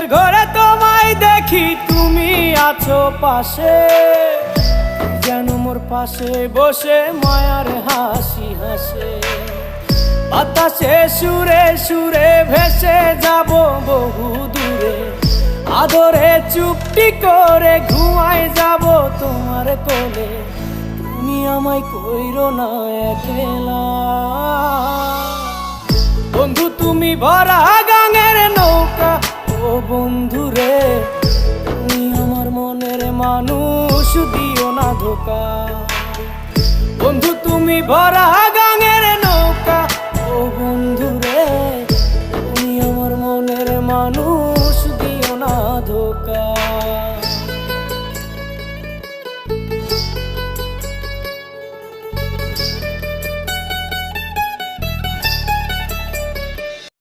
ঘুমের ঘরে তোমায় দেখি, তুমি আছো পাশে, যেন মোর পাশে বসে মায়ার হাসি হাসে। বাতাসে সুরে সুরে ভেসে যাব বহু দূরে, আদরে চুপটি করে ঘুমায় যাব তোমার কোলে। তুমি আমায় কইরো না একলা বন্ধু, তুমি ভরা গাঙের নৌকা। ও বন্ধু রে, তুমি আমার মনের মানুষ, দিও না ধোকা। বন্ধু তুমি ভরা